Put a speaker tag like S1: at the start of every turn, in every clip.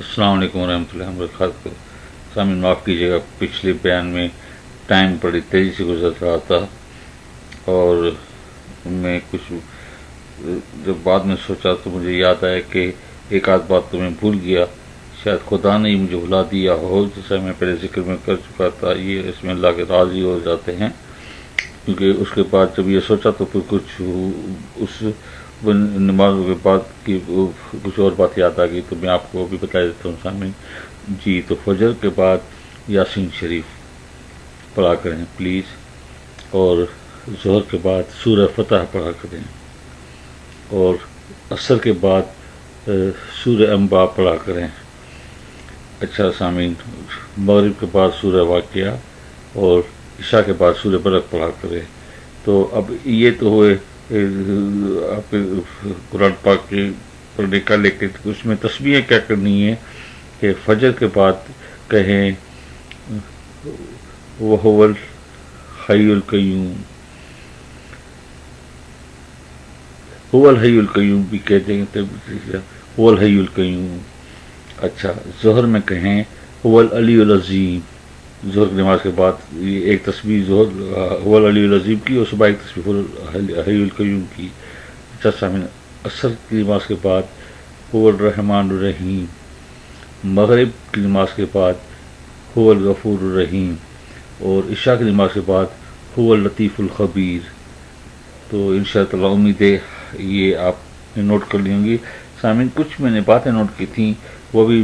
S1: السلام علیکم ورحمۃ اللہ وبرکاتہ۔ سامعین معاف کیجیے گا، پچھلے بیان میں ٹائم بڑی تیزی سے گزر رہا تھا اور میں کچھ جب بعد میں سوچا تو مجھے یاد آیا کہ ایک آدھ بات تو میں بھول گیا، شاید خدا نے ہی مجھے بھلا دیا ہو، جیسا میں پہلے ذکر میں کر چکا تھا۔ یہ اس میں اللہ کے راضی ہو جاتے ہیں، کیونکہ اس کے بعد جب یہ سوچا تو پھر کچھ اس نمازوں کے بعد کی کچھ اور بات یاد آ گئی، تو میں آپ کو بھی بتا دیتا ہوں سامعین جی۔ تو فجر کے بعد یاسین شریف پڑھا کریں پلیز، اور ظہر کے بعد سورہ فتح پڑھا کریں، اور عصر کے بعد سورہ انباء پڑھا کریں۔ اچھا سامعین، مغرب کے بعد سورہ واقعہ اور عشاء کے بعد سورہ برق پڑھا کریں۔ تو اب یہ تو ہوئے آپ کے قرآن پاک کے پڑھنے کا، لیکن اس میں تسبیحیں کیا کرنی ہے کہ فجر کے بعد کہیں وَهُوَ الْحَيُّ الْقَيُّومُ، هو الحی القیوم بھی کہتے ہیں، هو الحی القیوم۔ اچھا، ظہر میں کہیں هو العلی العظیم، ظہر کی نماز کے بعد یہ ایک تسبیح ظہر هو العلی العظیم کی، اور صبح ایک تسبیح الحی القیوم کی۔ اچھا سامعین، عصر کی نماز کے بعد هو الرحمن الرحیم، مغرب کی نماز کے بعد هو الغفور الرحیم، اور عشاء کی نماز کے بعد هو اللطیف الخبیر۔ تو انشاءاللہ امید ہے یہ آپ نے نوٹ کر لی ہوں گی۔ سامعین، کچھ میں نے باتیں نوٹ کی تھیں، وہ بھی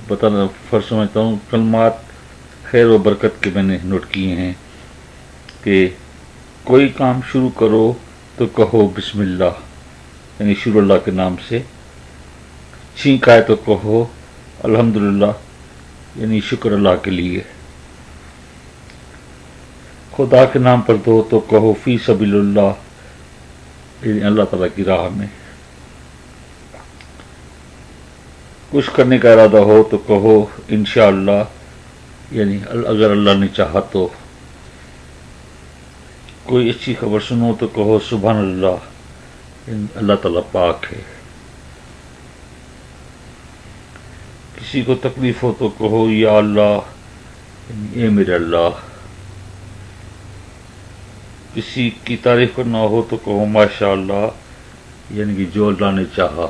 S1: بتانا فرض سمجھتا ہوں۔ کلمات خیر و برکت کے میں نے نوٹ کیے ہیں کہ کوئی کام شروع کرو تو کہو بسم اللہ، یعنی شروع اللہ کے نام سے۔ چھینک آئے تو کہو الحمدللہ، یعنی شکر اللہ کے لیے۔ خدا کے نام پر دو تو کہو فی سبیل اللہ، یعنی اللہ تعالیٰ کی راہ میں۔ کچھ کرنے کا ارادہ ہو تو کہو انشاءاللہ، یعنی اگر اللہ نے چاہا تو۔ کوئی اچھی خبر سنو تو کہو سبحان اللہ، یعنی اللہ تعالیٰ پاک ہے۔ کسی کو تکلیف ہو تو کہو یا اللہ، یعنی اے میرے اللہ۔ کسی کی تعریف کرنا ہو تو کہو ماشاء اللہ، یعنی کہ جو اللہ نے چاہا۔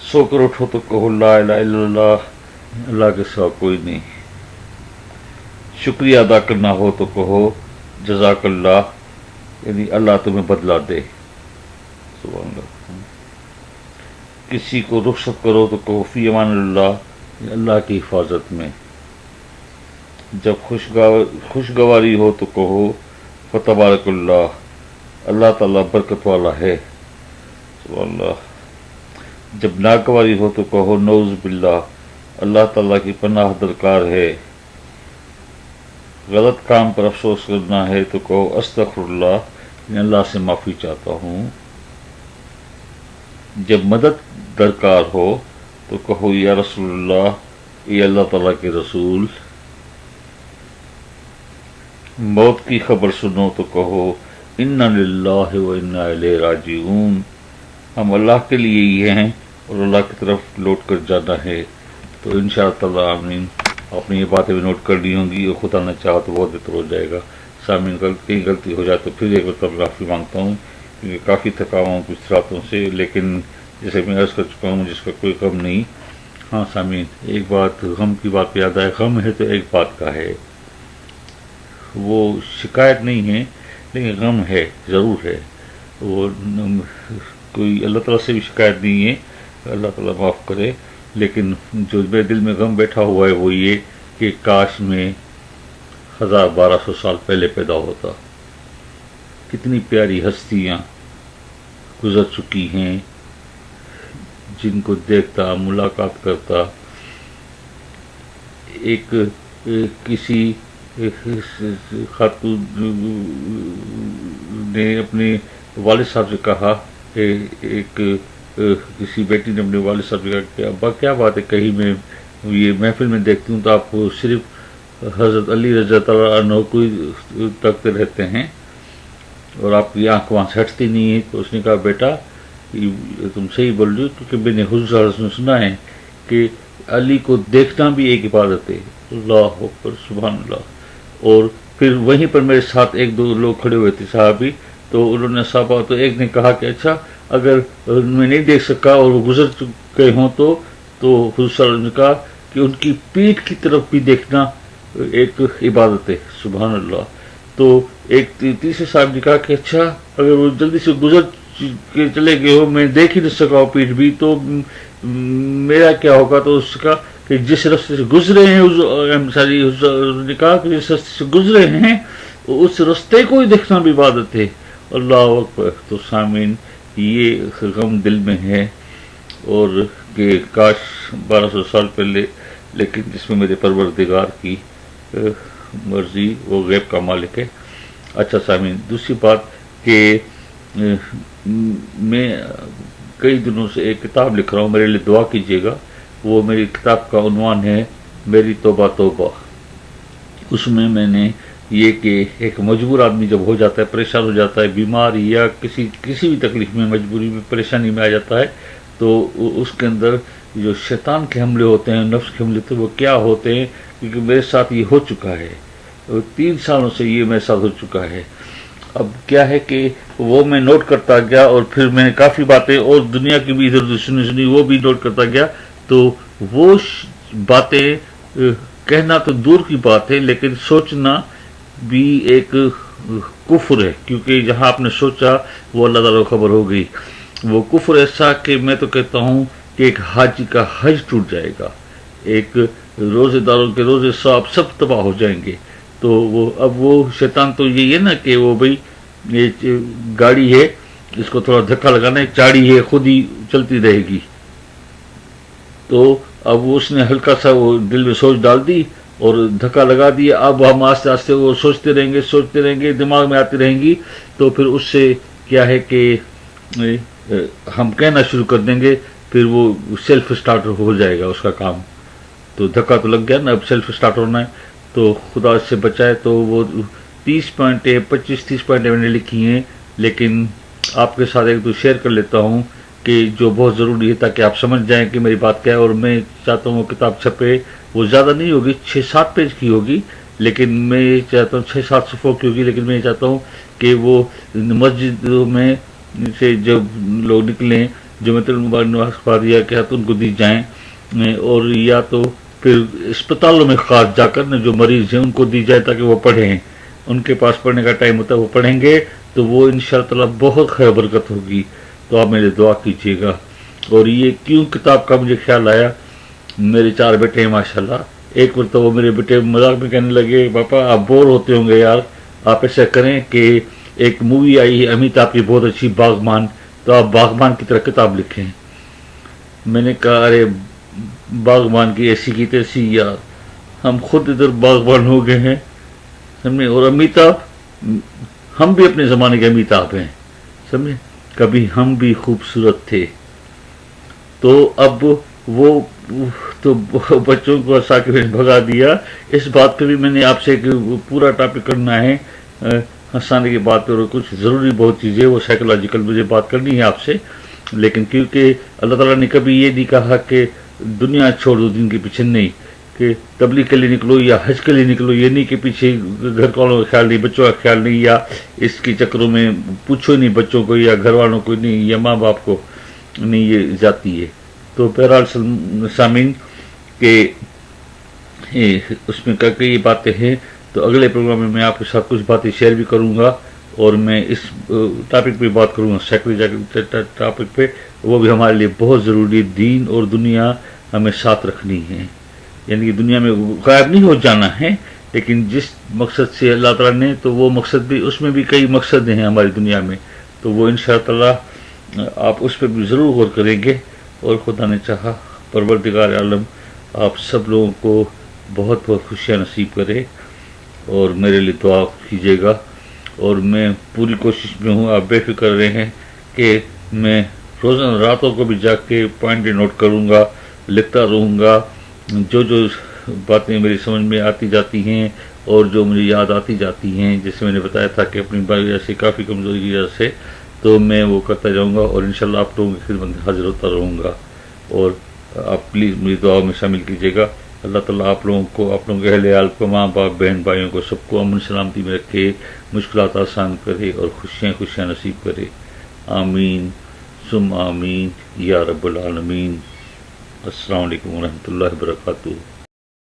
S1: سو کر اٹھو تو کہو لا الہ الا اللہ، اللہ کے سوا کوئی نہیں۔ شکریہ ادا کرنا ہو تو کہو جزاک اللہ، یعنی اللہ تمہیں بدلہ دے۔ سبحان اللہ۔ کسی کو رخصت کرو تو کہو فی امان اللہ، اللہ کی حفاظت میں۔ جب خوشگواری ہو تو کہو فتبارک اللہ، اللہ تعالیٰ برکت والا ہے۔ سبحان اللہ۔ جب ناگواری ہو تو کہو نعوذ باللہ، اللہ تعالیٰ کی پناہ درکار ہے۔ غلط کام پر افسوس کرنا ہے تو کہو استغفر اللہ، یعنی اللہ سے معافی چاہتا ہوں۔ جب مدد درکار ہو تو کہو یا رسول اللہ، یہ اللہ تعالیٰ کے رسول۔ موت کی خبر سنو تو کہو انا للہ و انا الیہ راجعون، ہم اللہ کے لیے ہی ہیں اور اللہ کی طرف لوٹ کر جانا ہے۔ تو انشاءاللہ آمین، آپ نے یہ باتیں بھی نوٹ کر لی ہوں گی، اور خدا نہ چاہا تو بہت بہتر ہو جائے گا۔ سامعین، کہیں غلطی ہو جائے تو پھر ایک مرتبہ معافی مانگتا ہوں، کیونکہ کافی تھکا ہوا ہوں کچھ راتوں سے، لیکن جیسے میں عرض کر چکا ہوں جس کا کوئی غم نہیں۔ ہاں سامعین، ایک بات غم کی بات پہ یاد آئے، غم ہے تو ایک بات کا ہے، وہ شکایت نہیں ہے لیکن غم ہے، ضرور ہے۔ وہ کوئی اللہ تعالیٰ سے بھی شکایت نہیں ہے، اللہ تعالیٰ معاف کرے، لیکن جو میرے دل میں غم بیٹھا ہوا ہے وہ یہ کہ کاش میں 1200 سال پہلے پیدا ہوتا۔ کتنی پیاری ہستیاں گزر چکی ہیں جن کو دیکھتا، ملاقات کرتا۔ ایک کسی خاتون نے اپنے والد صاحب سے کہا کہ کسی بیٹی نے اپنے والد صاحب سے کہا کہ ابا کیا بات ہے، کہیں میں یہ محفل میں دیکھتی ہوں تو آپ کو صرف حضرت علی رضی اللہ عنہ کو تکتے رہتے ہیں، और आपकी आंख वहाँ से हटती नहीं है। तो उसने कहा बेटा ये तुम सही बोल रही हो, क्योंकि मैंने हुज़ूर सल्लल्लाहु अलैहि वसल्लम ने सुना है कि अली को देखना भी एक इबादत है। अल्लाह अकबर, सुभान अल्लाह। और फिर वहीं पर मेरे साथ एक दो लोग खड़े हुए थे साहबी, तो उन्होंने साहबा, तो एक ने कहा कि अच्छा अगर मैं नहीं देख सका और वो गुजर गए हों तो हुज़ूर सल्लल्लाहु अलैहि वसल्लम ने कहा कि उनकी पीठ की तरफ भी देखना एक इबादत है। सुभान अल्लाह। तो एक तीसरे साहब ने कहा कि अच्छा अगर वो जल्दी से गुजर के चले गए हो, मैं देख ही नहीं सका हूँ पीठ भी, तो मेरा क्या होगा? तो उसने कहा कि जिस रास्ते से गुजरे हैं ने कहा कि जिस रास्ते से गुजरे हैं उस रास्ते को ही देखना भी इबादत है। अल्लाह अकबर। तो सामीन ये गम दिल में है और कि काश 1200 साल पहले, लेकिन जिसमें मेरे परवरदिगार की मर्जी, वो गैब का मालिक है। अच्छा सामीन, दूसरी बात कि मैं कई दिनों से एक किताब लिख रहा हूँ, मेरे लिए दुआ कीजिएगा। वो मेरी किताब का उन्वान है मेरी तौबा तौबा। उसमें मैंने ये कि एक मजबूर आदमी जब हो जाता है, परेशान हो जाता है, बीमार या किसी भी तकलीफ में, मजबूरी में, परेशानी में आ जाता है, तो उसके अंदर जो शैतान के हमले होते हैं, नफ्स के हमले, तो वो क्या होते हैं? क्योंकि मेरे साथ ये हो चुका है, 3 सालों से ये मेरे साथ हो चुका है। अब क्या है कि वो मैं नोट करता गया और फिर मैंने काफ़ी बातें और दुनिया की भी इधर उधर सुनी, वो भी नोट करता गया। तो वो बातें कहना तो दूर की बात है, लेकिन सोचना भी एक कुफ्र है, क्योंकि जहाँ आपने सोचा वो अल्लाह ताला को खबर हो गई। वो कुफ्र ऐसा कि मैं तो कहता हूँ कि एक हाजी का हज टूट जाएगा, एक रोजेदारों के रोजे सब तबाह हो जाएंगे। तो वो अब वो शैतान तो यही है ना कि वो भाई ये गाड़ी है, इसको थोड़ा धक्का लगाना है, चाड़ी है, खुद ही चलती रहेगी। तो अब उसने हल्का सा वो दिल में सोच डाल दी और धक्का लगा दिया। अब हम आस्ते आस्ते वो सोचते रहेंगे, दिमाग में आती रहेंगी। तो फिर उससे क्या है कि हम कहना शुरू कर देंगे, फिर वो सेल्फ स्टार्टर हो जाएगा उसका काम। तो धक्का तो लग गया ना, अब सेल्फ स्टार्ट होना है। तो खुदा से बचाए। तो वो 30 पॉइंट 25-30 पॉइंट मैंने लिखी हैं, लेकिन आपके साथ एक दो शेयर कर लेता हूँ कि जो बहुत ज़रूरी है, ताकि आप समझ जाएं कि मेरी बात क्या है। और मैं चाहता हूँ वो किताब छपे, वो ज़्यादा नहीं होगी, 6-7 पेज की होगी, लेकिन मैं ये चाहता हूँ 6-7 सफ़ों की होगी, लेकिन मैं ये चाहता हूँ कि वो मस्जिदों में से जब लोग निकलें, जो मतलब नमाज पढ़िया के हाथ उनको दी जाएँ, और या तो फिर अस्पतालों में खास जाकर न जो मरीज हैं उनको दी जाए, ताकि वो पढ़ें। उनके पास पढ़ने का टाइम होता है, वो पढ़ेंगे, तो वो इंशाअल्लाह बहुत खैर बरकत होगी। तो आप मेरे दुआ कीजिएगा। और ये क्यों किताब का मुझे ख्याल आया, मेरे 4 बेटे हैं माशाल्लाह। एक बार तो वो मेरे बेटे मजाक में कहने लगे, पापा आप बोर होते होंगे यार, आप ऐसा करें कि एक मूवी आई है अमिताभ की बहुत अच्छी, बागबान, तो आप बागबान की तरह किताब लिखें। मैंने कहा अरे बागबान की ऐसी की तैसी यार, हम खुद इधर बागबान हो गए हैं समझे। और अमिताभ, हम भी अपने ज़माने के अमिताभ हैं समझे, कभी हम भी खूबसूरत थे। तो अब वो तो बच्चों को हंसा के मैंने भगा दिया। इस बात पे भी मैंने आपसे एक पूरा टॉपिक करना है, हंसाने की बात और कुछ ज़रूरी बहुत चीज़ें, वो साइकोलॉजिकल मुझे बात करनी है आपसे। लेकिन क्योंकि अल्लाह ताला ने कभी ये नहीं कहा कि दुनिया छोड़ दो दिन के पीछे, नहीं कि तबलीग के लिए निकलो या हज के लिए निकलो, ये नहीं कि पीछे घर वालों का ख्याल नहीं, बच्चों का ख्याल नहीं, या इसके चक्रों में पूछो नहीं बच्चों को या घर वालों को नहीं या माँ बाप को नहीं, ये जाती है। तो बहरहाल सामीन के उसमें कई बातें हैं। तो अगले प्रोग्राम में मैं आपके साथ कुछ बातें शेयर भी करूँगा, और मैं इस टॉपिक पे बात करूँगा, सेक्युलर टॉपिक पे। वो भी हमारे लिए बहुत ज़रूरी, दीन और दुनिया हमें साथ रखनी है, यानी कि दुनिया में गायब नहीं हो जाना है, लेकिन जिस मकसद से अल्लाह ताला ने, तो वो मकसद भी, उसमें भी कई मकसद हैं हमारी दुनिया में, तो वो इंशाअल्लाह आप उस पर भी ज़रूर गौर करेंगे। और खुदा ने चाहा परवरदिगार आलम आप सब लोगों को बहुत बहुत खुशियाँ नसीब करे, और मेरे लिए दुआ कीजिएगा। और मैं पूरी कोशिश में हूँ, आप बेफिक्र रहे हैं कि मैं रोज़ाना रातों को भी जाग के पॉइंट नोट करूँगा, लिखता रहूँगा, जो जो बातें मेरी समझ में आती जाती हैं اور جو مجھے یاد آتی جاتی ہیں، جیسے میں نے بتایا تھا کہ اپنی وجہ سے کافی کمزوری کی وجہ سے، تو میں وہ کرتا جاؤں گا اور انشاءاللہ آپ لوگوں کی خدمت میں حاضر ہوتا رہوں گا. اور آپ پلیز مجھے دعا میں شامل کیجیے گا. اللہ تعالیٰ آپ لوگوں کو، آپ لوگوں کے اہل عیال کو، ماں باپ بہن بھائیوں کو، سب کو امن سلامتی میں رکھے، مشکلات آسان کرے اور خوشیاں خوشیاں نصیب کرے. آمین ثم آمین یا رب العالمین. السلام علیکم ورحمۃ اللہ وبرکاتہ.